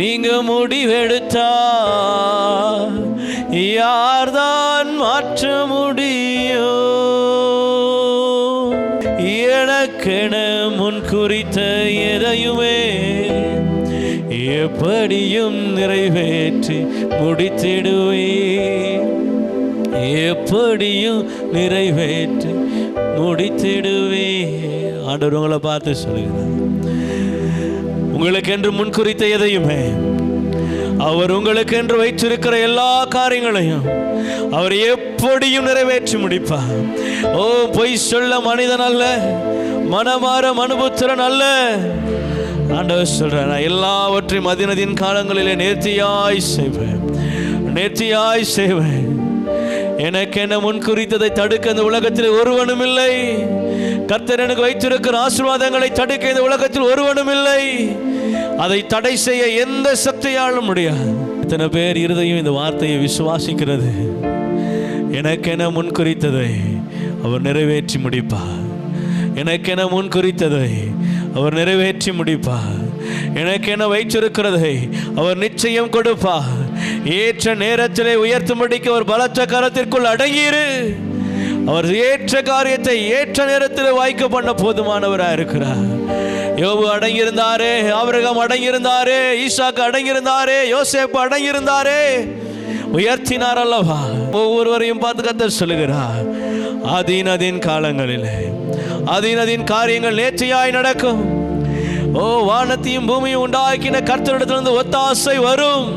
நீங்க முடிவெடுத்தா யார்தான் மாற்ற முடியும்? எனக்கென முன் குறித்த எதையுமே எப்படியும் நிறைவேற்றி முடித்திடுவே, எப்படியும் நிறைவேற்றி முடித்திடுவே. ஆண்டவர் உங்களை பார்த்து சொல்லுகிறார், உங்களுக்கு என்று முன்குறித்த எதையுமே, அவர் உங்களுக்கு என்று வைத்திருக்கிற எல்லா காரியங்களையும் அவர் எப்படியும் நிறைவேற்றி முடிப்பார். ஓ, பொய் சொல்ல மனிதன் அல்ல, மனமாற மனுபுத்திரன் அல்ல. ஆண்டவர் சொல்றார், நான் எல்லாவற்றையும் அதினதின் காலங்களிலே நேர்த்தியாய் செய்வேன், நேர்த்தியாய் செய்வேன். எனக்கு என்ன முன்குறித்ததை தடுக்க இந்த உலகத்தில் ஒருவனும் இல்லை. கர்த்தர் எனக்கு வைத்திருக்கிற ஆசீர்வாதங்களை தடுக்க இந்த உலகத்தில் ஒருவனும் இல்லை. அதை தடை செய்ய எந்த சக்தியாலும் முடியாது. எத்தனை பேர் இருதயம் இந்த வார்த்தையை விசுவாசிக்கிறது? எனக்கென முன்குறித்ததை அவர் நிறைவேற்றி முடிப்பார். எனக்கென முன்குறித்ததை அவர் நிறைவேற்றி முடிப்பார். எனக்கென வைத்திருக்கிறதை அவர் நிச்சயம் கொடுப்பார். ஏற்ற நேரத்திலே உயர்த்தும்படிக்கு அவர் பலத்த கரத்திற்குள் அடங்கியிரு. அவர் ஏற்ற காரியத்தை ஏற்ற நேரத்தில் வாய்க்க பண்ண போதுமானவராக இருக்கிறார். யோபு அடங்கியிருந்தாரே, ஆபிரகாம் அடங்கியிருந்தாரே, ஈசாக்கு அடங்கியிருந்தாரே, யோசேப்பு அடங்கியிருந்தாரே, உயர்த்தினார் அல்லவா? ஒவ்வொருவரையும் பார்த்து கர்த்தர் சொல்லுகிறார், அதீனதின் காலங்களிலே அதீனதின் காரியங்கள் நேர்த்தியாய் நடக்கும். ஓ, வானத்தையும் பூமியும் உண்டாக்கின கர்த்தரிடத்திலிருந்து ஒத்தாசை வரும்.